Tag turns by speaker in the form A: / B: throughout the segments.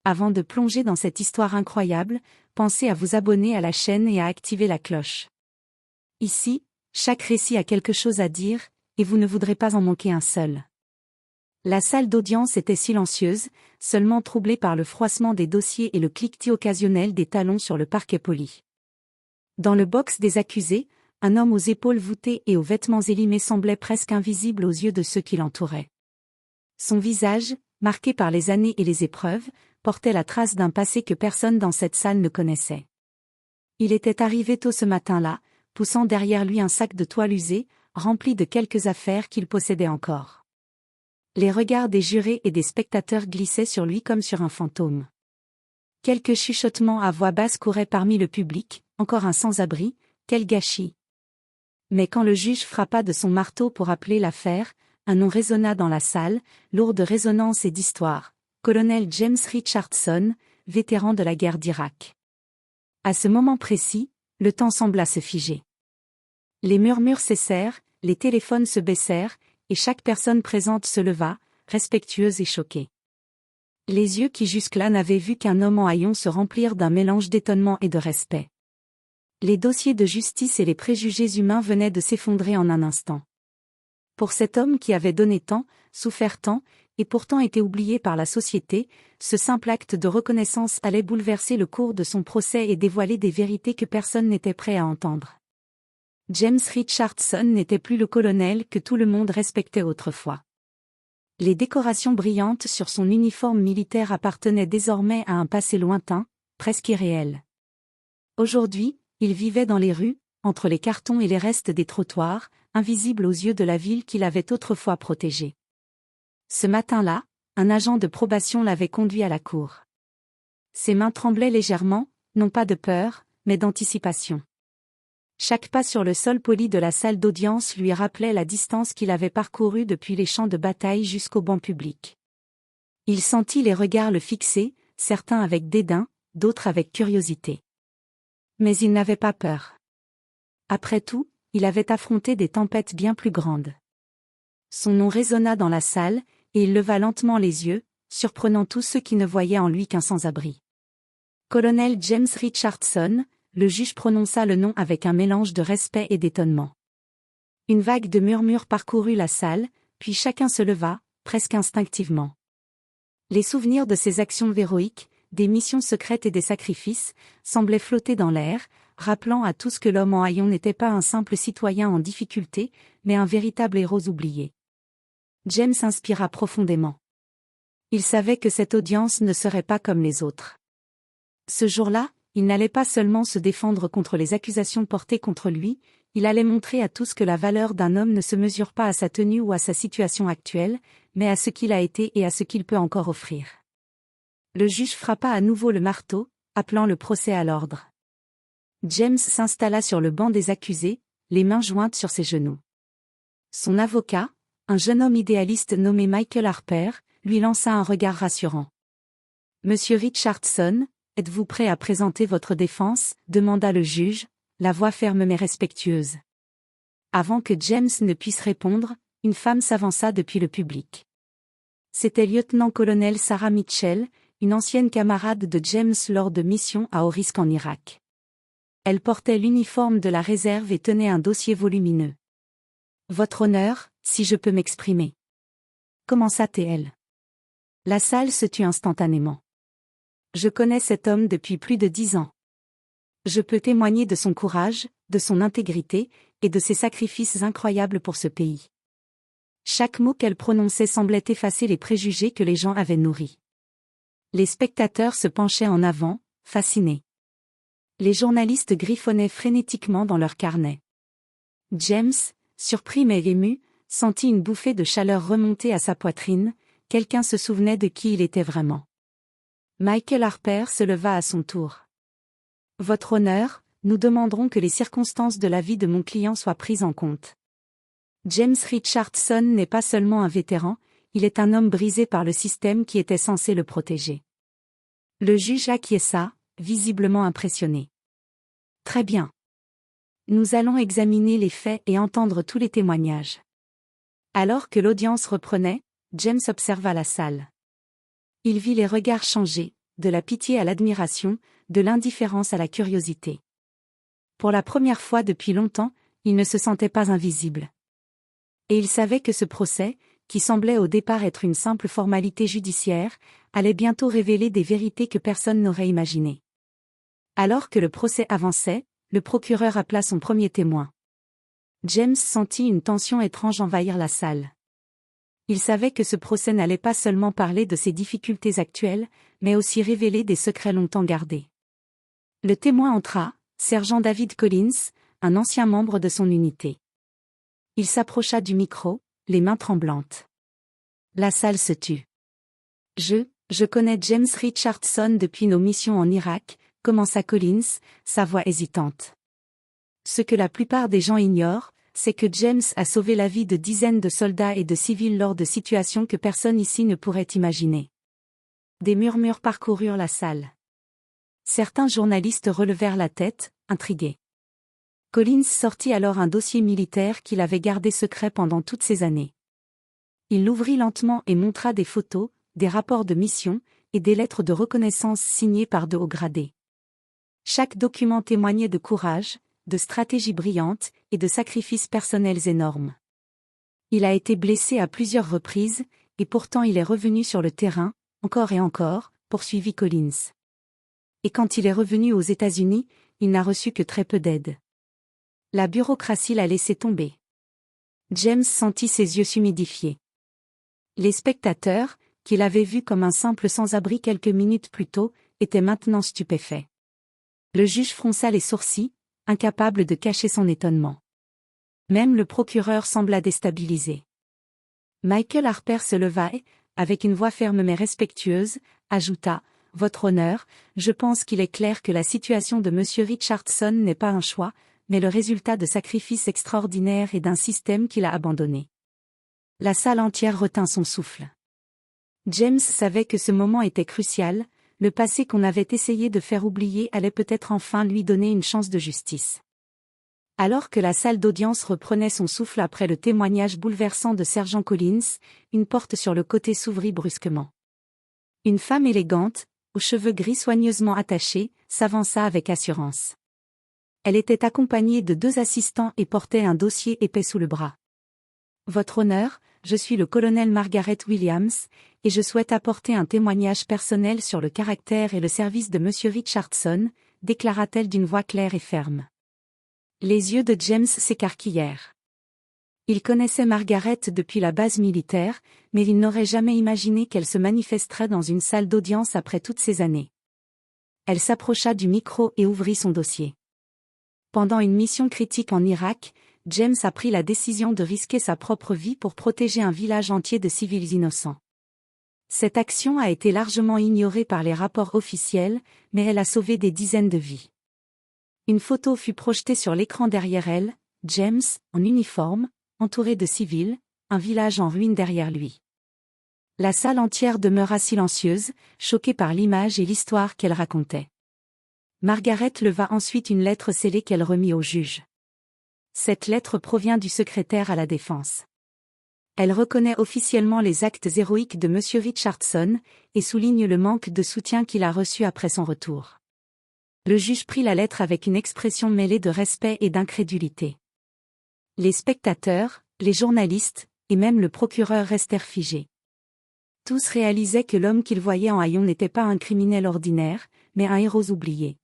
A: Avant de plonger dans cette histoire incroyable, pensez à vous abonner à la chaîne et à activer la cloche. Ici, chaque récit a quelque chose à dire, et vous ne voudrez pas en manquer un seul. La salle d'audience était silencieuse, seulement troublée par le froissement des dossiers et le cliquetis occasionnel des talons sur le parquet poli. Dans le box des accusés, un homme aux épaules voûtées et aux vêtements élimés semblait presque invisible aux yeux de ceux qui l'entouraient. Son visage, marqué par les années et les épreuves, portait la trace d'un passé que personne dans cette salle ne connaissait. Il était arrivé tôt ce matin-là, poussant derrière lui un sac de toile usé, rempli de quelques affaires qu'il possédait encore. Les regards des jurés et des spectateurs glissaient sur lui comme sur un fantôme. Quelques chuchotements à voix basse couraient parmi le public, encore un sans-abri, quel gâchis. Mais quand le juge frappa de son marteau pour appeler l'affaire, un nom résonna dans la salle, lourd de résonance et d'histoire, colonel James Richardson, vétéran de la guerre d'Irak. À ce moment précis, le temps sembla se figer. Les murmures cessèrent, les téléphones se baissèrent, et chaque personne présente se leva, respectueuse et choquée. Les yeux qui jusque-là n'avaient vu qu'un homme en haillons se remplirent d'un mélange d'étonnement et de respect. Les dossiers de justice et les préjugés humains venaient de s'effondrer en un instant. Pour cet homme qui avait donné tant, souffert tant, et pourtant été oublié par la société, ce simple acte de reconnaissance allait bouleverser le cours de son procès et dévoiler des vérités que personne n'était prêt à entendre. James Richardson n'était plus le colonel que tout le monde respectait autrefois. Les décorations brillantes sur son uniforme militaire appartenaient désormais à un passé lointain, presque irréel. Aujourd'hui, il vivait dans les rues, entre les cartons et les restes des trottoirs, invisible aux yeux de la ville qu'il avait autrefois protégée. Ce matin-là, un agent de probation l'avait conduit à la cour. Ses mains tremblaient légèrement, non pas de peur, mais d'anticipation. Chaque pas sur le sol poli de la salle d'audience lui rappelait la distance qu'il avait parcourue depuis les champs de bataille jusqu'au banc public. Il sentit les regards le fixer, certains avec dédain, d'autres avec curiosité. Mais il n'avait pas peur. Après tout, il avait affronté des tempêtes bien plus grandes. Son nom résonna dans la salle, et il leva lentement les yeux, surprenant tous ceux qui ne voyaient en lui qu'un sans-abri. Colonel James Richardson, le juge prononça le nom avec un mélange de respect et d'étonnement. Une vague de murmures parcourut la salle, puis chacun se leva, presque instinctivement. Les souvenirs de ses actions héroïques, des missions secrètes et des sacrifices, semblaient flotter dans l'air, rappelant à tous que l'homme en haillons n'était pas un simple citoyen en difficulté, mais un véritable héros oublié. James inspira profondément. Il savait que cette audience ne serait pas comme les autres. Ce jour-là, il n'allait pas seulement se défendre contre les accusations portées contre lui, il allait montrer à tous que la valeur d'un homme ne se mesure pas à sa tenue ou à sa situation actuelle, mais à ce qu'il a été et à ce qu'il peut encore offrir. Le juge frappa à nouveau le marteau, appelant le procès à l'ordre. James s'installa sur le banc des accusés, les mains jointes sur ses genoux. Son avocat, un jeune homme idéaliste nommé Michael Harper, lui lança un regard rassurant. « Monsieur Richardson, êtes-vous prêt à présenter votre défense » demanda le juge, la voix ferme mais respectueuse. Avant que James ne puisse répondre, une femme s'avança depuis le public. C'était lieutenant-colonel Sarah Mitchell, une ancienne camarade de James lors de missions à haut risque en Irak. Elle portait l'uniforme de la réserve et tenait un dossier volumineux. « Votre honneur, si je peux m'exprimer. » commença-t-elle. La salle se tut instantanément. Je connais cet homme depuis plus de 10 ans. Je peux témoigner de son courage, de son intégrité, et de ses sacrifices incroyables pour ce pays. Chaque mot qu'elle prononçait semblait effacer les préjugés que les gens avaient nourris. Les spectateurs se penchaient en avant, fascinés. Les journalistes griffonnaient frénétiquement dans leurs carnets. James, surpris mais ému, sentit une bouffée de chaleur remonter à sa poitrine, quelqu'un se souvenait de qui il était vraiment. Michael Harper se leva à son tour. « Votre honneur, nous demanderons que les circonstances de la vie de mon client soient prises en compte. James Richardson n'est pas seulement un vétéran, il est un homme brisé par le système qui était censé le protéger. » Le juge acquiesça, visiblement impressionné. « Très bien. Nous allons examiner les faits et entendre tous les témoignages. » Alors que l'audience reprenait, James observa la salle. Il vit les regards changer, de la pitié à l'admiration, de l'indifférence à la curiosité. Pour la première fois depuis longtemps, il ne se sentait pas invisible. Et il savait que ce procès, qui semblait au départ être une simple formalité judiciaire, allait bientôt révéler des vérités que personne n'aurait imaginées. Alors que le procès avançait, le procureur appela son premier témoin. James sentit une tension étrange envahir la salle. Il savait que ce procès n'allait pas seulement parler de ses difficultés actuelles, mais aussi révéler des secrets longtemps gardés. Le témoin entra, sergent David Collins, un ancien membre de son unité. Il s'approcha du micro, les mains tremblantes. La salle se tut. Je connais James Richardson depuis nos missions en Irak, commença Collins, sa voix hésitante. Ce que la plupart des gens ignorent, c'est que James a sauvé la vie de dizaines de soldats et de civils lors de situations que personne ici ne pourrait imaginer. Des murmures parcoururent la salle. Certains journalistes relevèrent la tête, intrigués. Collins sortit alors un dossier militaire qu'il avait gardé secret pendant toutes ces années. Il l'ouvrit lentement et montra des photos, des rapports de mission, et des lettres de reconnaissance signées par de hauts gradés. Chaque document témoignait de courage, de stratégie brillante, et de sacrifices personnels énormes. Il a été blessé à plusieurs reprises, et pourtant il est revenu sur le terrain, encore et encore, poursuivit Collins. Et quand il est revenu aux États-Unis, il n'a reçu que très peu d'aide. La bureaucratie l'a laissé tomber. James sentit ses yeux s'humidifier. Les spectateurs, qu'il avait vus comme un simple sans-abri quelques minutes plus tôt, étaient maintenant stupéfaits. Le juge fronça les sourcils, incapable de cacher son étonnement. Même le procureur sembla déstabilisé. Michael Harper se leva et, avec une voix ferme mais respectueuse, ajouta « Votre honneur, je pense qu'il est clair que la situation de M. Richardson n'est pas un choix, mais le résultat de sacrifices extraordinaires et d'un système qu'il a abandonné. » La salle entière retint son souffle. James savait que ce moment était crucial, le passé qu'on avait essayé de faire oublier allait peut-être enfin lui donner une chance de justice. Alors que la salle d'audience reprenait son souffle après le témoignage bouleversant de sergent Collins, une porte sur le côté s'ouvrit brusquement. Une femme élégante, aux cheveux gris soigneusement attachés, s'avança avec assurance. Elle était accompagnée de 2 assistants et portait un dossier épais sous le bras. « Votre honneur, je suis le colonel Margaret Williams, et je souhaite apporter un témoignage personnel sur le caractère et le service de M. Richardson, déclara-t-elle d'une voix claire et ferme. Les yeux de James s'écarquillèrent. Il connaissait Margaret depuis la base militaire, mais il n'aurait jamais imaginé qu'elle se manifesterait dans une salle d'audience après toutes ces années. Elle s'approcha du micro et ouvrit son dossier. Pendant une mission critique en Irak, James a pris la décision de risquer sa propre vie pour protéger un village entier de civils innocents. Cette action a été largement ignorée par les rapports officiels, mais elle a sauvé des dizaines de vies. Une photo fut projetée sur l'écran derrière elle, James, en uniforme, entouré de civils, un village en ruine derrière lui. La salle entière demeura silencieuse, choquée par l'image et l'histoire qu'elle racontait. Margaret leva ensuite une lettre scellée qu'elle remit au juge. Cette lettre provient du secrétaire à la défense. Elle reconnaît officiellement les actes héroïques de M. Richardson, et souligne le manque de soutien qu'il a reçu après son retour. Le juge prit la lettre avec une expression mêlée de respect et d'incrédulité. Les spectateurs, les journalistes, et même le procureur restèrent figés. Tous réalisaient que l'homme qu'ils voyaient en haillons n'était pas un criminel ordinaire, mais un héros oublié.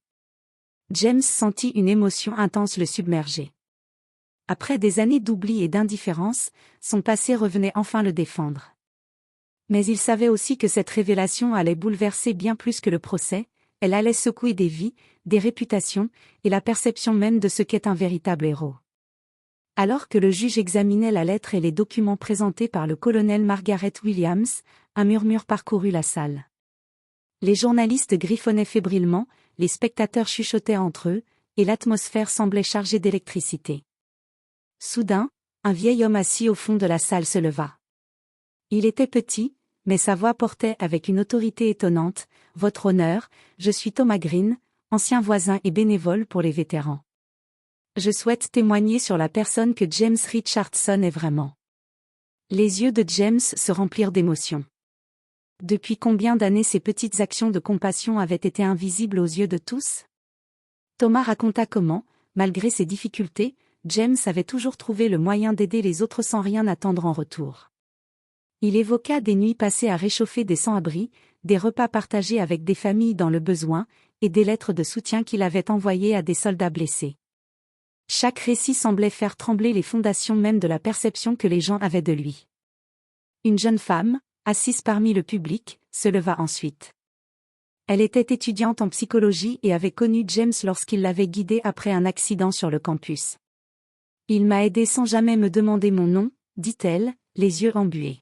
A: James sentit une émotion intense le submerger. Après des années d'oubli et d'indifférence, son passé revenait enfin le défendre. Mais il savait aussi que cette révélation allait bouleverser bien plus que le procès, elle allait secouer des vies, des réputations, et la perception même de ce qu'est un véritable héros. Alors que le juge examinait la lettre et les documents présentés par le colonel Margaret Williams, un murmure parcourut la salle. Les journalistes griffonnaient fébrilement, les spectateurs chuchotaient entre eux, et l'atmosphère semblait chargée d'électricité. Soudain, un vieil homme assis au fond de la salle se leva. Il était petit, mais sa voix portait avec une autorité étonnante « Votre honneur, je suis Thomas Green, ancien voisin et bénévole pour les vétérans. Je souhaite témoigner sur la personne que James Richardson est vraiment. » Les yeux de James se remplirent d'émotion. Depuis combien d'années ces petites actions de compassion avaient été invisibles aux yeux de tous? Thomas raconta comment, malgré ses difficultés, James avait toujours trouvé le moyen d'aider les autres sans rien attendre en retour. Il évoqua des nuits passées à réchauffer des sans-abri, des repas partagés avec des familles dans le besoin, et des lettres de soutien qu'il avait envoyées à des soldats blessés. Chaque récit semblait faire trembler les fondations même de la perception que les gens avaient de lui. Une jeune femme, assise parmi le public, se leva ensuite. Elle était étudiante en psychologie et avait connu James lorsqu'il l'avait guidée après un accident sur le campus. Il m'a aidée sans jamais me demander mon nom, dit-elle, les yeux embués.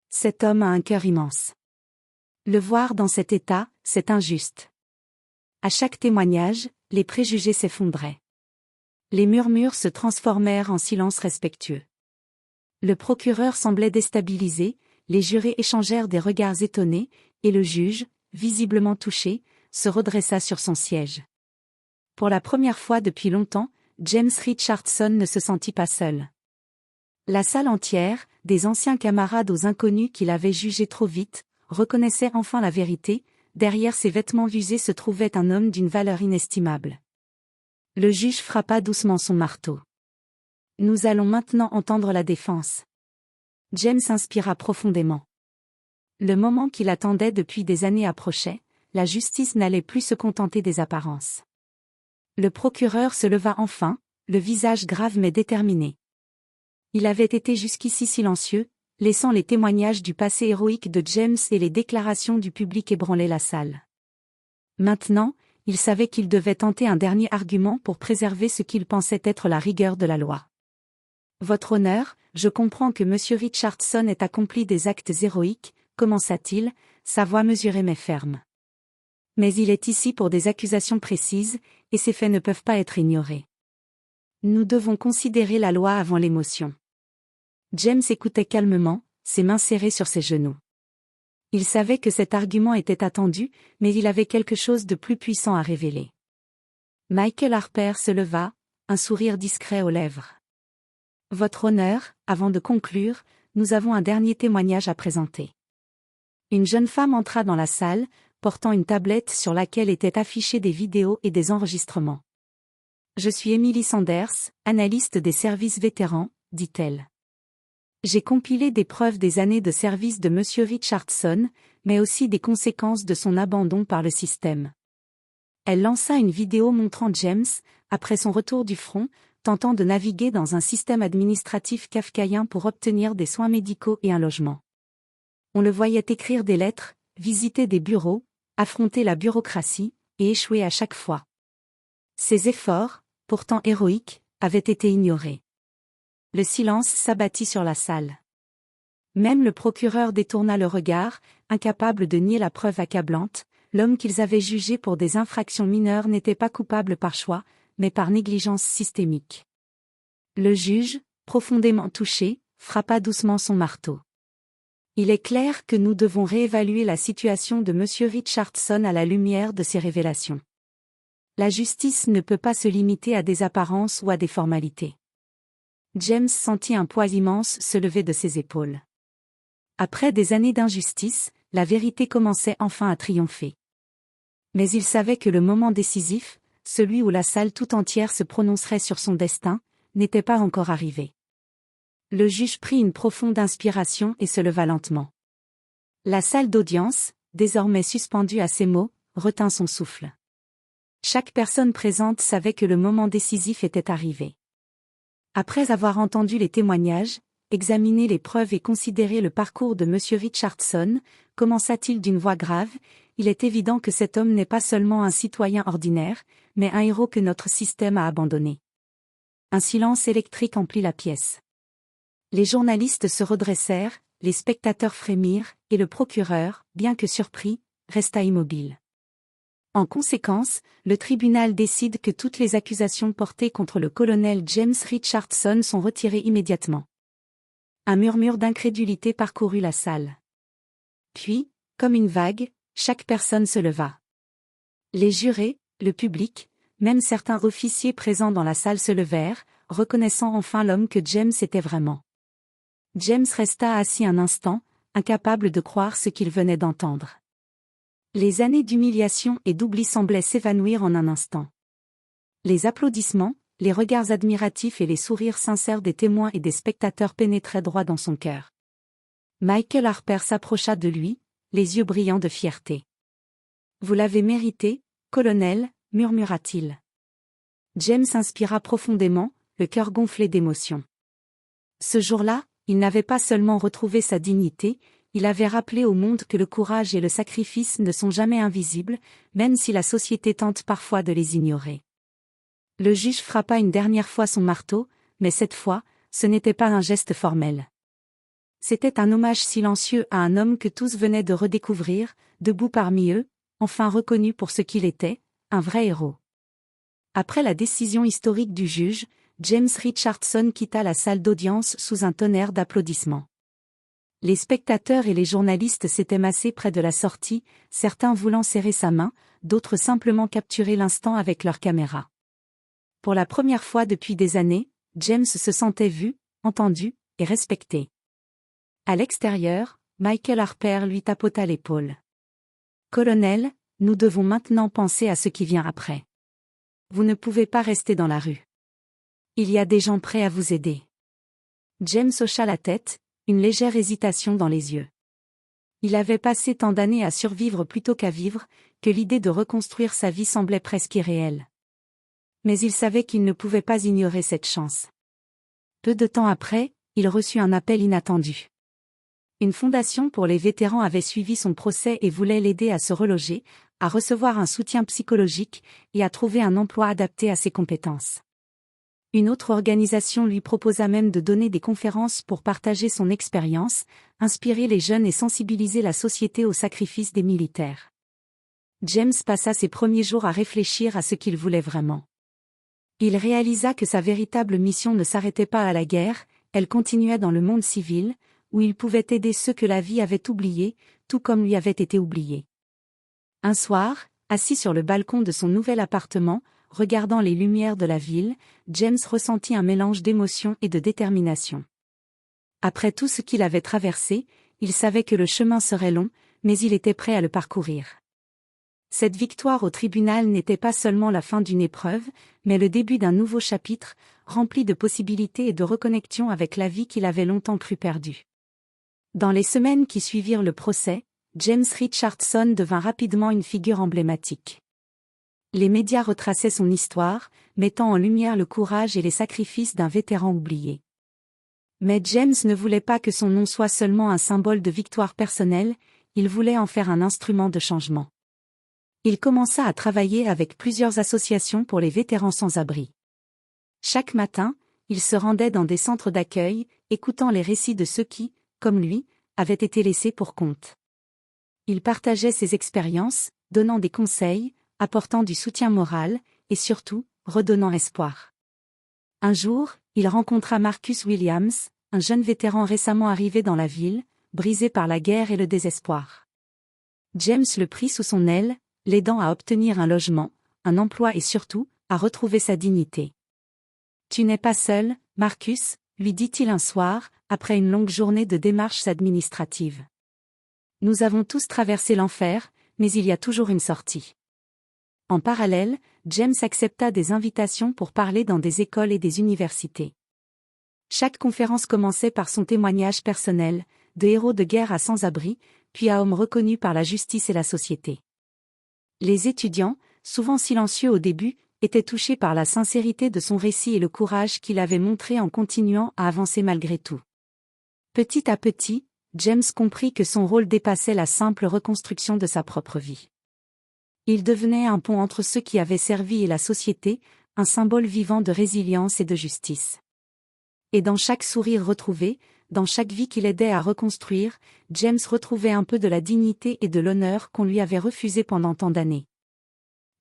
A: Cet homme a un cœur immense. Le voir dans cet état, c'est injuste. À chaque témoignage, les préjugés s'effondraient. Les murmures se transformèrent en silence respectueux. Le procureur semblait déstabilisé, les jurés échangèrent des regards étonnés, et le juge, visiblement touché, se redressa sur son siège. Pour la première fois depuis longtemps, James Richardson ne se sentit pas seul. La salle entière, des anciens camarades aux inconnus qu'il avait jugés trop vite, reconnaissait enfin la vérité, derrière ses vêtements usés se trouvait un homme d'une valeur inestimable. Le juge frappa doucement son marteau. Nous allons maintenant entendre la défense. James inspira profondément. Le moment qu'il attendait depuis des années approchait, la justice n'allait plus se contenter des apparences. Le procureur se leva enfin, le visage grave mais déterminé. Il avait été jusqu'ici silencieux, laissant les témoignages du passé héroïque de James et les déclarations du public ébranler la salle. Maintenant, il savait qu'il devait tenter un dernier argument pour préserver ce qu'il pensait être la rigueur de la loi. Votre honneur, je comprends que M. Richardson ait accompli des actes héroïques, commença-t-il, sa voix mesurée mais ferme. Mais il est ici pour des accusations précises, et ces faits ne peuvent pas être ignorés. Nous devons considérer la loi avant l'émotion. James écoutait calmement, ses mains serrées sur ses genoux. Il savait que cet argument était attendu, mais il avait quelque chose de plus puissant à révéler. Michael Harper se leva, un sourire discret aux lèvres. Votre honneur, avant de conclure, nous avons un dernier témoignage à présenter. Une jeune femme entra dans la salle, portant une tablette sur laquelle étaient affichées des vidéos et des enregistrements. Je suis Emily Sanders, analyste des services vétérans, dit-elle. J'ai compilé des preuves des années de service de M. Richardson, mais aussi des conséquences de son abandon par le système. Elle lança une vidéo montrant James, après son retour du front, tentant de naviguer dans un système administratif kafkaïen pour obtenir des soins médicaux et un logement. On le voyait écrire des lettres, visiter des bureaux, affronter la bureaucratie, et échouer à chaque fois. Ses efforts, pourtant héroïques, avaient été ignorés. Le silence s'abattit sur la salle. Même le procureur détourna le regard, incapable de nier la preuve accablante, l'homme qu'ils avaient jugé pour des infractions mineures n'était pas coupable par choix, mais par négligence systémique. Le juge, profondément touché, frappa doucement son marteau. Il est clair que nous devons réévaluer la situation de M. Richardson à la lumière de ces révélations. La justice ne peut pas se limiter à des apparences ou à des formalités. James sentit un poids immense se lever de ses épaules. Après des années d'injustice, la vérité commençait enfin à triompher. Mais il savait que le moment décisif, celui où la salle tout entière se prononcerait sur son destin, n'était pas encore arrivé. Le juge prit une profonde inspiration et se leva lentement. La salle d'audience, désormais suspendue à ces mots, retint son souffle. Chaque personne présente savait que le moment décisif était arrivé. Après avoir entendu les témoignages, examiné les preuves et considéré le parcours de M. Richardson, commença-t-il d'une voix grave, il est évident que cet homme n'est pas seulement un citoyen ordinaire, mais un héros que notre système a abandonné. Un silence électrique emplit la pièce. Les journalistes se redressèrent, les spectateurs frémirent, et le procureur, bien que surpris, resta immobile. En conséquence, le tribunal décide que toutes les accusations portées contre le colonel James Richardson sont retirées immédiatement. Un murmure d'incrédulité parcourut la salle. Puis, comme une vague, chaque personne se leva. Les jurés, le public, même certains officiers présents dans la salle se levèrent, reconnaissant enfin l'homme que James était vraiment. James resta assis un instant, incapable de croire ce qu'il venait d'entendre. Les années d'humiliation et d'oubli semblaient s'évanouir en un instant. Les applaudissements, les regards admiratifs et les sourires sincères des témoins et des spectateurs pénétraient droit dans son cœur. Michael Harper s'approcha de lui, les yeux brillants de fierté. « Vous l'avez mérité, colonel », murmura-t-il. James inspira profondément, le cœur gonflé d'émotion. Ce jour-là, il n'avait pas seulement retrouvé sa dignité, il avait rappelé au monde que le courage et le sacrifice ne sont jamais invisibles, même si la société tente parfois de les ignorer. Le juge frappa une dernière fois son marteau, mais cette fois, ce n'était pas un geste formel. C'était un hommage silencieux à un homme que tous venaient de redécouvrir, debout parmi eux, enfin reconnu pour ce qu'il était, un vrai héros. Après la décision historique du juge, James Richardson quitta la salle d'audience sous un tonnerre d'applaudissements. Les spectateurs et les journalistes s'étaient massés près de la sortie, certains voulant serrer sa main, d'autres simplement capturer l'instant avec leurs caméras. Pour la première fois depuis des années, James se sentait vu, entendu et respecté. À l'extérieur, Michael Harper lui tapota l'épaule. « Colonel, nous devons maintenant penser à ce qui vient après. Vous ne pouvez pas rester dans la rue. Il y a des gens prêts à vous aider. » James hocha la tête, une légère hésitation dans les yeux. Il avait passé tant d'années à survivre plutôt qu'à vivre, que l'idée de reconstruire sa vie semblait presque irréelle. Mais il savait qu'il ne pouvait pas ignorer cette chance. Peu de temps après, il reçut un appel inattendu. Une fondation pour les vétérans avait suivi son procès et voulait l'aider à se reloger, à recevoir un soutien psychologique et à trouver un emploi adapté à ses compétences. Une autre organisation lui proposa même de donner des conférences pour partager son expérience, inspirer les jeunes et sensibiliser la société au sacrifice des militaires. James passa ses premiers jours à réfléchir à ce qu'il voulait vraiment. Il réalisa que sa véritable mission ne s'arrêtait pas à la guerre, elle continuait dans le monde civil, où il pouvait aider ceux que la vie avait oubliés, tout comme lui avait été oublié. Un soir, assis sur le balcon de son nouvel appartement, regardant les lumières de la ville, James ressentit un mélange d'émotion et de détermination. Après tout ce qu'il avait traversé, il savait que le chemin serait long, mais il était prêt à le parcourir. Cette victoire au tribunal n'était pas seulement la fin d'une épreuve, mais le début d'un nouveau chapitre, rempli de possibilités et de reconnexion avec la vie qu'il avait longtemps cru perdue. Dans les semaines qui suivirent le procès, James Richardson devint rapidement une figure emblématique. Les médias retraçaient son histoire, mettant en lumière le courage et les sacrifices d'un vétéran oublié. Mais James ne voulait pas que son nom soit seulement un symbole de victoire personnelle, il voulait en faire un instrument de changement. Il commença à travailler avec plusieurs associations pour les vétérans sans abri. Chaque matin, il se rendait dans des centres d'accueil, écoutant les récits de ceux qui, comme lui, avaient été laissés pour compte. Il partageait ses expériences, donnant des conseils, apportant du soutien moral, et surtout, redonnant espoir. Un jour, il rencontra Marcus Williams, un jeune vétéran récemment arrivé dans la ville, brisé par la guerre et le désespoir. James le prit sous son aile, l'aidant à obtenir un logement, un emploi et surtout, à retrouver sa dignité. « Tu n'es pas seul, Marcus », lui dit-il un soir, après une longue journée de démarches administratives. « Nous avons tous traversé l'enfer, mais il y a toujours une sortie. » En parallèle, James accepta des invitations pour parler dans des écoles et des universités. Chaque conférence commençait par son témoignage personnel, de héros de guerre à sans-abri, puis à homme reconnu par la justice et la société. Les étudiants, souvent silencieux au début, étaient touchés par la sincérité de son récit et le courage qu'il avait montré en continuant à avancer malgré tout. Petit à petit, James comprit que son rôle dépassait la simple reconstruction de sa propre vie. Il devenait un pont entre ceux qui avaient servi et la société, un symbole vivant de résilience et de justice. Et dans chaque sourire retrouvé, dans chaque vie qu'il aidait à reconstruire, James retrouvait un peu de la dignité et de l'honneur qu'on lui avait refusé pendant tant d'années.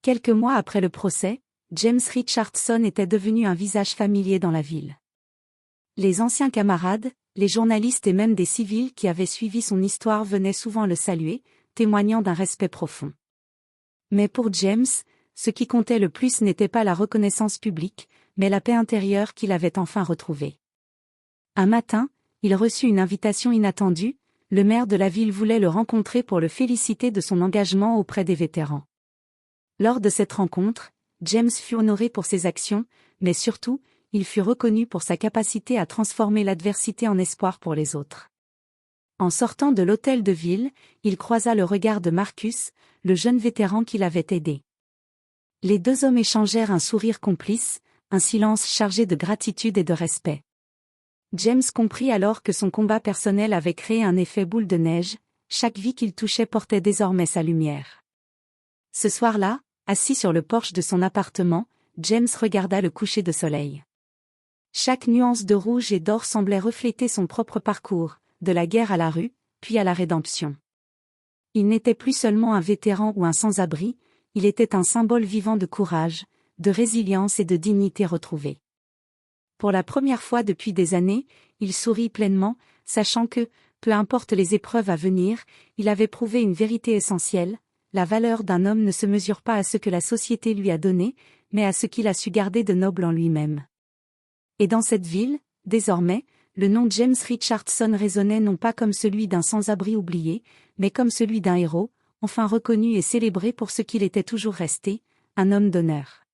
A: Quelques mois après le procès, James Richardson était devenu un visage familier dans la ville. Les anciens camarades, les journalistes et même des civils qui avaient suivi son histoire venaient souvent le saluer, témoignant d'un respect profond. Mais pour James, ce qui comptait le plus n'était pas la reconnaissance publique, mais la paix intérieure qu'il avait enfin retrouvée. Un matin, il reçut une invitation inattendue, le maire de la ville voulait le rencontrer pour le féliciter de son engagement auprès des vétérans. Lors de cette rencontre, James fut honoré pour ses actions, mais surtout, il fut reconnu pour sa capacité à transformer l'adversité en espoir pour les autres. En sortant de l'hôtel de ville, il croisa le regard de Marcus, le jeune vétéran qui l'avait aidé. Les deux hommes échangèrent un sourire complice, un silence chargé de gratitude et de respect. James comprit alors que son combat personnel avait créé un effet boule de neige, chaque vie qu'il touchait portait désormais sa lumière. Ce soir-là, assis sur le porche de son appartement, James regarda le coucher de soleil. Chaque nuance de rouge et d'or semblait refléter son propre parcours, de la guerre à la rue, puis à la rédemption. Il n'était plus seulement un vétéran ou un sans-abri, il était un symbole vivant de courage, de résilience et de dignité retrouvée. Pour la première fois depuis des années, il sourit pleinement, sachant que, peu importe les épreuves à venir, il avait prouvé une vérité essentielle: la valeur d'un homme ne se mesure pas à ce que la société lui a donné, mais à ce qu'il a su garder de noble en lui-même. Et dans cette ville, désormais, le nom James Richardson résonnait non pas comme celui d'un sans-abri oublié, mais comme celui d'un héros, enfin reconnu et célébré pour ce qu'il était toujours resté, un homme d'honneur.